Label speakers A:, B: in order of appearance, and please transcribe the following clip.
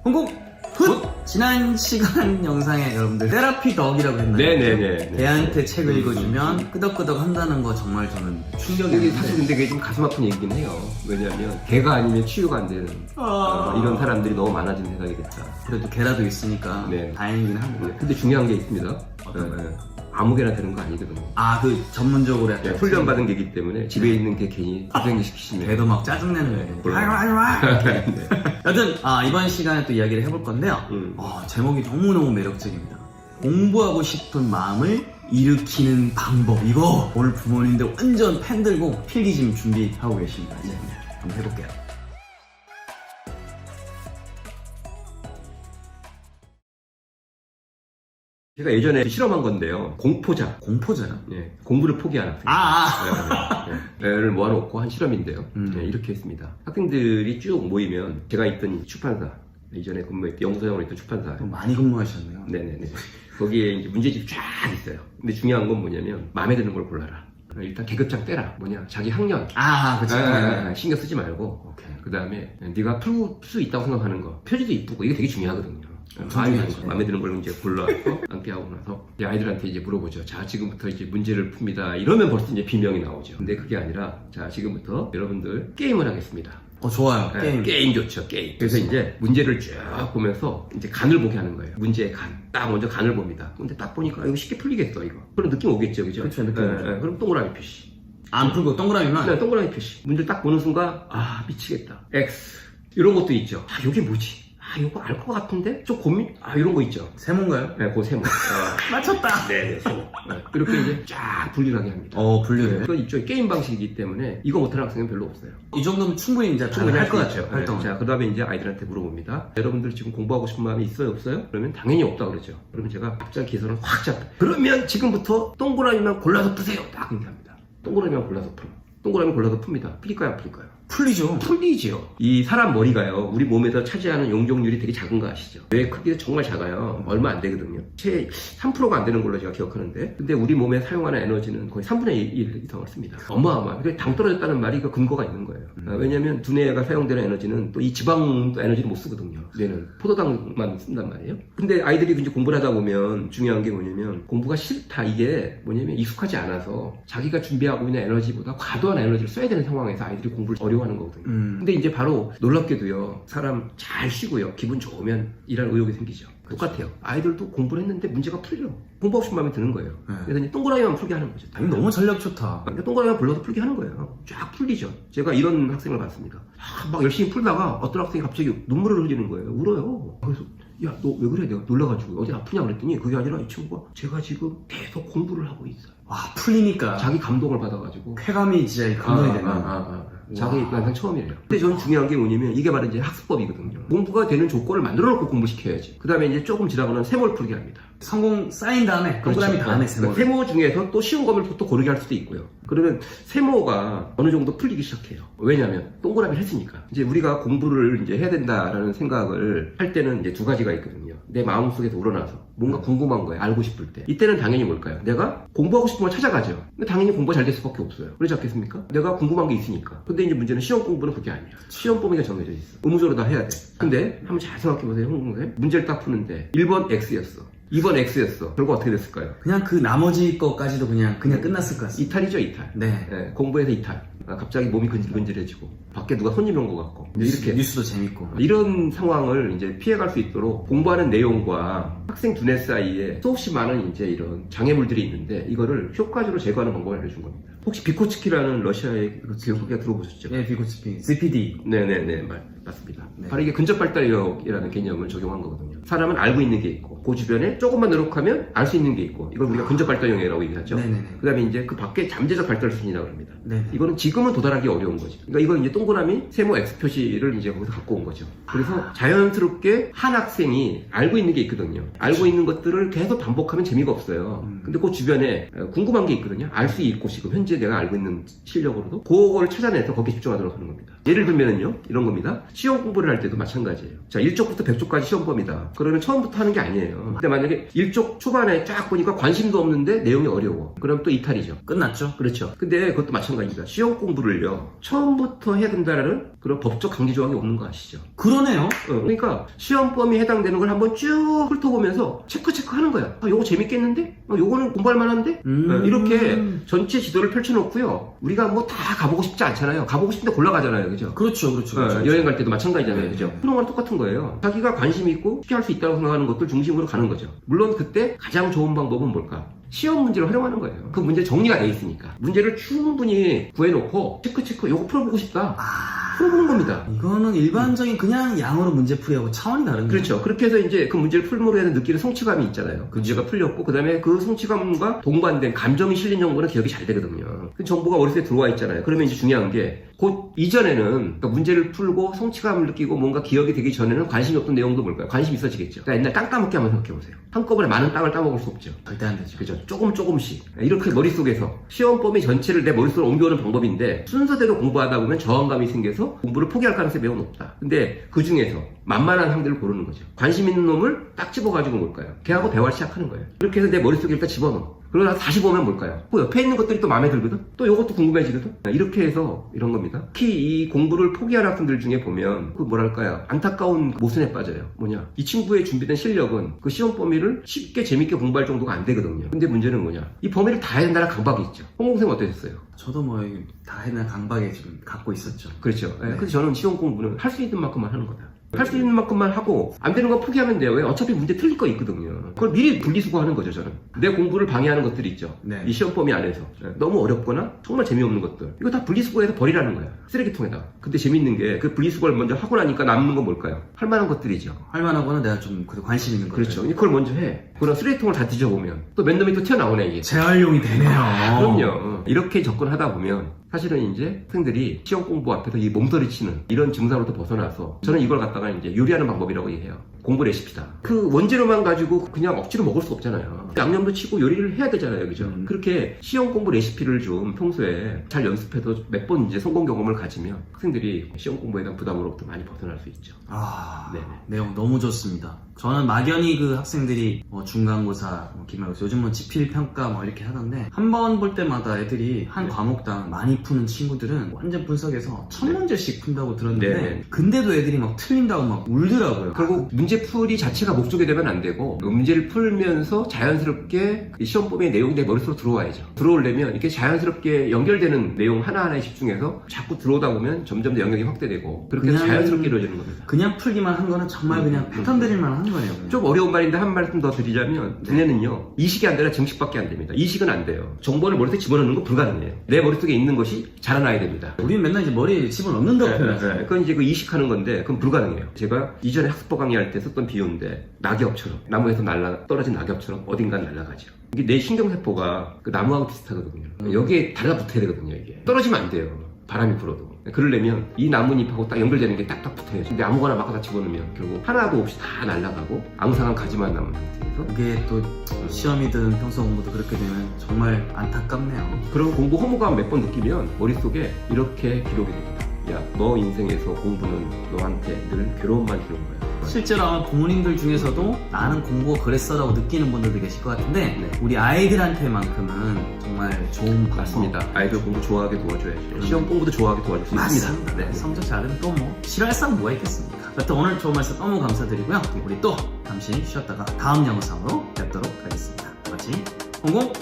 A: 홍콩 훗! 지난 시간 영상에 여러분들 테라피 덕이라고 했나요?
B: 네네네.
A: 걔한테 책을 읽어주면 끄덕끄덕 한다는 거 정말 저는
B: 이게
A: 충격이었는데
B: 사실 근데 그게 좀 가슴 아픈 얘기긴 해요. 왜냐하면 걔가 아니면 치유가 안 되는 이런 사람들이 너무 많아진 세상이 됐다.
A: 그래도 걔라도 있으니까
B: 네.
A: 다행이긴 합니다.
B: 근데 중요한 게 있습니다.
A: 어떤
B: 예, 예. 아무개나 되는 거 아니거든요.
A: 아, 그 전문적으로 약간
B: 훈련받은 개이기 때문에 집에 있는 게 괜히 고생을 시키시면
A: 걔도 막 짜증내는 거예요.
B: 그럼.
A: 하지마!
B: 네.
A: 여튼 이번 시간에 또 이야기를 해볼 건데요. 제목이 너무너무 매력적입니다. 공부하고 싶은 마음을 일으키는 방법. 이거 오늘 부모님들 완전 펜 들고 필기심 준비하고 계십니다. 이제 한번 해볼게요.
B: 제가 예전에 실험한 건데요. 공포자.
A: 공포잖아.
B: 예, 공부를 포기한 학생. 를 모아놓고 한 실험인데요. 예, 이렇게 했습니다. 학생들이 쭉 모이면 제가 있던 출판사, 이전에 근무했던 영수장으로 있던 출판사.
A: 많이 근무하셨네요.
B: 네네네. 거기에 이제 문제집이 쫙 있어요. 근데 중요한 건 뭐냐면 마음에 드는 걸 골라라. 일단 계급장 떼라. 뭐냐, 자기 학년.
A: 그치.
B: 신경 쓰지 말고. 그 다음에 네가 풀 수 있다고 생각하는 거. 표지도 이쁘고 이게 되게 중요하거든요. 마음에 드는 걸 이제 골라서 함께 하고 나서 이제 아이들한테 이제 물어보죠. 자, 지금부터 이제 문제를 풉니다. 이러면 벌써 이제 비명이 나오죠. 근데 그게 아니라, 자, 지금부터 여러분들 게임을 하겠습니다.
A: 좋아요.
B: 게임 좋죠, 게임. 그래서 이제 문제를 쭉 보면서 이제 간을 보게 하는 거예요. 문제의 간. 딱 먼저 간을 봅니다. 근데 딱 보니까 이거 쉽게 풀리겠어, 이거. 그런 느낌 오겠죠, 그죠?
A: 그쵸, 느낌 오죠.
B: 그럼 동그라미 표시.
A: 안 풀고 동그라미만?
B: 네, 동그라미 표시. 문제를 딱 보는 순간, 미치겠다. X. 이런 것도 있죠. 이게 뭐지? 이거 알 것 같은데? 좀 고민? 이런 거 있죠.
A: 세모인가요?
B: 네, 그 세모.
A: 맞췄다!
B: 네, 세모. 이렇게 이제 쫙 분류하게 합니다.
A: 분류를.
B: 이건 일종의 게임 방식이기 때문에 이거 못하는 학생은 별로 없어요.
A: 이 정도면 충분히 이제
B: 충분히
A: 할 것
B: 수 있죠.
A: 같아요. 활동.
B: 자, 그 다음에 이제 아이들한테 물어봅니다. 여러분들 지금 공부하고 싶은 마음이 있어요, 없어요? 그러면 당연히 없다 그러죠. 그러면 제가 갑자기 기선을 확 잡다. 그러면 지금부터 동그라미만 골라서 푸세요. 딱 이렇게 합니다. 동그라미만 골라서 풀어. 동그라미 골라서 풉니다. 풀릴까요, 안 풀릴까요?
A: 풀리죠.
B: 풀리죠. 이 사람 머리가요, 우리 몸에서 차지하는 용적률이 되게 작은 거 아시죠? 뇌 크기가 정말 작아요. 얼마 안 되거든요. 채 3%가 안 되는 걸로 제가 기억하는데, 근데 우리 몸에 사용하는 에너지는 거의 3분의 1 이상을 씁니다. 어마어마해요. 그러니까 당 떨어졌다는 말이 그 근거가 있는 거예요. 왜냐면 두뇌가 사용되는 에너지는 또 이 지방 에너지를 못 쓰거든요. 뇌는 포도당만 쓴단 말이에요. 근데 아이들이 이제 공부를 하다 보면 중요한 게 뭐냐면, 공부가 싫다. 이게 뭐냐면 익숙하지 않아서 자기가 준비하고 있는 에너지보다 과도한 에너지를 써야 되는 상황에서 아이들이 공부를 어려워하는 거거든요. 근데 이제 바로 놀랍게도요, 사람 잘 쉬고요, 기분 좋으면 일할 의욕이 생기죠. 똑같아요. 아이들도 공부를 했는데 문제가 풀려. 공부하고 싶은 마음이 드는 거예요. 그래서 이제 동그라미만 풀게 하는 거죠.
A: 너무 전략 좋다.
B: 그러니까 동그라미만 불러서 풀게 하는 거예요. 쫙 풀리죠. 제가 이런 학생을 봤습니다. 막 열심히 풀다가 어떤 학생이 갑자기 눈물을 흘리는 거예요. 울어요. 그래서 야, 너 왜 그래? 내가 놀라가지고 어디 아프냐 그랬더니 그게 아니라 이 친구가 제가 지금 계속 공부를 하고 있어요.
A: 풀리니까.
B: 자기 감동을 받아가지고.
A: 쾌감이 진짜 감동이 되는.
B: 자기 난상 처음이래요. 근데 저는 중요한 게 뭐냐면 이게 바로 이제 학습법이거든요. 공부가 되는 조건을 만들어 놓고 공부시켜야지. 그 다음에 이제 조금 지나고는 세모를 풀게 합니다.
A: 성공 쌓인 다음에 동그라미 다음에 세모.
B: 세모 중에서 또 쉬운 거를 또 고르게 할 수도 있고요. 그러면 세모가 어느 정도 풀리기 시작해요. 왜냐면 동그라미를 했으니까. 이제 우리가 공부를 이제 해야 된다라는 생각을 할 때는 이제 두 가지가 있거든요. 내 마음속에서 우러나서 뭔가 궁금한 거예요. 알고 싶을 때. 이때는 당연히 뭘까요? 내가 공부하고 싶은 걸 찾아가죠. 근데 당연히 공부가 잘 될 수밖에 없어요. 그러지 않겠습니까? 내가 궁금한 게 있으니까. 근데 이제 문제는 시험 공부는 그게 아니야. 시험 범위가 정해져 있어. 의무적으로 다 해야 돼. 근데 한번 잘 생각해보세요, 홍콩생. 문제를 딱 푸는데 1번 X였어. 2번 X였어. 결과 어떻게 됐을까요?
A: 그냥 그 나머지 것까지도 그냥 끝났을 것 같습니다.
B: 이탈이죠, 이탈.
A: 네.
B: 공부에서 이탈. 갑자기 몸이 근질근질해지고 밖에 누가 손님 온 것 같고 이렇게
A: 뉴스도 재밌고
B: 이런 상황을 이제 피해갈 수 있도록 공부하는 내용과 학생 두뇌 사이에 수없이 많은 이제 이런 장애물들이 있는데 이거를 효과적으로 제거하는 방법을 알려준 겁니다. 혹시 비코츠키라는 러시아의 교육가 들어보셨죠?
A: 네, 비코츠키. CPD.
B: 네네네, 맞습니다.
A: 네.
B: 바로 이게 근접발달력이라는 개념을 적용한 거거든요. 사람은 알고 있는 게 있고 그 주변에 조금만 노력하면 알 수 있는 게 있고 이걸 우리가 근접발달형이라고 얘기하죠.
A: 네네네.
B: 그 다음에 이제 그 밖에 잠재적 발달 수준이라고 합니다.
A: 네.
B: 이거는 지금은 도달하기 어려운 거죠. 그러니까 이건 이제 동그라미 세모 X 표시를 이제 거기서 갖고 온 거죠. 그래서 자연스럽게 한 학생이 알고 있는 게 있거든요. 알고 있는 것들을 계속 반복하면 재미가 없어요. 근데 그 주변에 궁금한 게 있거든요. 알 수 있고 지금 현재 내가 알고 있는 실력으로도 그걸 찾아내서 거기에 집중하도록 하는 겁니다. 예를 들면은요, 이런 겁니다. 시험 공부를 할 때도 마찬가지예요. 자, 1쪽부터 100쪽까지 시험 범위다. 그러면 처음부터 하는 게 아니에요. 중요해요. 근데 만약에 일쪽 초반에 쫙 보니까 관심도 없는데 내용이 어려워. 그럼 또 이탈이죠.
A: 끝났죠?
B: 그렇죠. 근데 그것도 마찬가지입니다. 시험 공부를요, 처음부터 해야 된다는 그런 법적 강제 조항이 없는 거 아시죠?
A: 그러네요.
B: 그러니까 시험 범위에 해당되는 걸 한번 쭉 훑어보면서 체크 하는 거야. 요거 재밌겠는데? 요거는 공부할 만한데? 이렇게 전체 지도를 펼쳐놓고요. 우리가 뭐 다 가보고 싶지 않잖아요. 가보고 싶은데 골라가잖아요. 그죠?
A: 그렇죠.
B: 여행 갈 때도 마찬가지잖아요.
A: 네.
B: 그죠? 그런 거랑 똑같은 거예요. 자기가 관심 있고 쉽게 할 수 있다고 생각하는 것들 중심으로 가는 거죠. 물론 그때 가장 좋은 방법은 뭘까? 시험 문제를 활용하는 거예요. 그 문제 정리가 돼 있으니까. 문제를 충분히 구해놓고 체크 요거 풀어보고 싶다. 풀어보는 겁니다.
A: 이거는 일반적인 그냥 양으로 문제풀이하고 차원이 다른 거예요.
B: 그렇죠. 그렇게 해서 이제 그 문제를 풀므로 해서 느끼는 성취감이 있잖아요. 그 문제가 풀렸고, 그 다음에 그 성취감과 동반된 감정이 실린 정보는 기억이 잘 되거든요. 그 정보가 머릿속에 들어와 있잖아요. 그러면 이제 중요한 게, 곧 이전에는 그러니까 문제를 풀고 성취감을 느끼고 뭔가 기억이 되기 전에는 관심이 없던 내용도 뭘까요? 관심이 있어지겠죠. 그러니까 옛날 땅 따먹기 한번 생각해보세요. 한꺼번에 많은 땅을 따먹을 수 없죠.
A: 절대 안 되죠.
B: 그죠? 조금씩. 이렇게 머릿속에서 시험 범위 전체를 내 머릿속으로 옮겨오는 방법인데, 순서대로 공부하다 보면 저항감이 생겨서 공부를 포기할 가능성이 매우 높다. 근데 그 중에서 만만한 상대를 고르는 거죠. 관심 있는 놈을 딱 집어가지고 뭘까요? 걔하고 대화를 시작하는 거예요. 이렇게 해서 내 머릿속에 일단 집어넣어. 그러다 다시 보면 뭘까요? 그 옆에 있는 것들이 또 마음에 들거든? 또 이것도 궁금해지거든? 이렇게 해서 이런 겁니다. 특히 이 공부를 포기한 학생들 중에 보면 그 뭐랄까요? 안타까운 모순에 빠져요. 뭐냐? 이 친구의 준비된 실력은 그 시험 범위를 쉽게 재밌게 공부할 정도가 안 되거든요. 근데 문제는 뭐냐? 이 범위를 다 해야 된다는 강박이 있죠. 홍콩생 어떠셨어요?
A: 저도 뭐 다 해낸 강박에 지금 갖고 있었죠.
B: 그렇죠.
A: 네.
B: 그래서 저는 시험 공부는 할 수 있는 만큼만 하는 거다. 할 수 있는 만큼만 하고 안 되는 건 포기하면 돼요. 왜? 어차피 문제 틀릴 거 있거든요. 그걸 미리 분리수거하는 거죠. 저는 내 공부를 방해하는 것들이 있죠.
A: 네.
B: 이 시험 범위 안에서 너무 어렵거나 정말 재미없는 것들, 이거 다 분리수거해서 버리라는 거야. 쓰레기통에다가. 근데 재밌는 게 그 분리수거를 먼저 하고 나니까 남는 건 뭘까요? 할 만한 것들이죠.
A: 할 만한 거는 내가 좀 그래도 관심 있는 거죠.
B: 그렇죠. 그걸 먼저 해. 그럼 쓰레기통을 다 뒤져보면 또 몇 놈이 또 튀어나오네 이게.
A: 재활용이 되네요.
B: 그럼요. 이렇게 접근하다 보면 사실은 이제 학생들이 시험 공부 앞에서 이 몸서리치는 이런 증상으로부터 벗어나서 저는 이걸 갖다가 이제 요리하는 방법이라고 얘기해요. 공부 레시피다. 그 원재료만 가지고 그냥 억지로 먹을 수 없잖아요. 양념도 치고 요리를 해야 되잖아요. 그죠? 그렇게 시험 공부 레시피를 좀 평소에 잘 연습해서 몇 번 이제 성공 경험을 가지면 학생들이 시험 공부에 대한 부담으로부터 많이 벗어날 수 있죠.
A: 네네. 내용 너무 좋습니다. 저는 막연히 그 학생들이 중간고사, 기말고사, 요즘 뭐 지필평가 뭐 이렇게 하던데 한 번 볼 때마다 애들이 한 과목당 많이 푸는 친구들은 완전 분석해서 1000문제씩 푼다고 들었는데 근데도 애들이 막 틀린다고 막 울더라고요.
B: 결국 문제풀이 자체가 목적이 되면 안 되고 문제를 풀면서 자연스럽게 시험 범위의 내용이 내 머릿속으로 들어와야죠. 들어오려면 이렇게 자연스럽게 연결되는 내용 하나하나에 집중해서 자꾸 들어오다 보면 점점 더 영역이 확대되고 그렇게 해서 자연스럽게 이루어지는 겁니다.
A: 그냥 풀기만 한 거는 정말 그냥 패턴 드릴만 한 거예요. 그냥.
B: 좀 어려운 말인데 한 말씀 더 드리자면 두뇌는요 이식이 안 되나 증식밖에 안 됩니다. 이식은 안 돼요. 정보를 머릿속에 집어넣는 건 불가능해요. 내 머릿속에 있는 것이 자라나야 됩니다.
A: 우리는 맨날 이제 머리에 집어넣는다고 표현하죠.
B: 그건 이제 그 이식하는 건데 그건 불가능해요. 제가 이전에 학습법 강의할 때 썼던 비유인데 낙엽처럼 나무에서 떨어진 낙엽처럼 어딘가 날아가죠. 이게 내 신경세포가 그 나무하고 비슷하거든요. 여기에 달라붙어야 되거든요. 이게 떨어지면 안 돼요. 바람이 불어도. 그러려면 이 나뭇잎하고 딱 연결되는 게 딱딱 붙어야죠. 근데 아무거나 막 갖다 집어넣으면 결국 하나도 없이 다 날아가고 앙상한 가지만 남은 상태에서
A: 그게 또 시험이든 평소 공부도 그렇게 되면 정말 안타깝네요.
B: 그런 공부 허무감 몇 번 느끼면 머릿속에 이렇게 기록이 됩니다. 야, 너 인생에서 공부는 너한테 늘 괴로움만 주는 거야.
A: 실제로 아마 부모님들 중에서도 나는 공부가 그랬어라고 느끼는 분들도 계실 것 같은데 우리 아이들한테만큼은 정말 좋은 방법.
B: 맞습니다. 아이들 공부 좋아하게 도와줘야죠. 시험 공부도 좋아하게 도와줄 수 있습니다.
A: 네. 성적 잘하면 또 뭐 싫어할 사람 뭐가 있겠습니까? 여튼 오늘 좋은 말씀 너무 감사드리고요. 우리 또 잠시 쉬었다가 다음 영상으로 뵙도록 하겠습니다. 마치 공공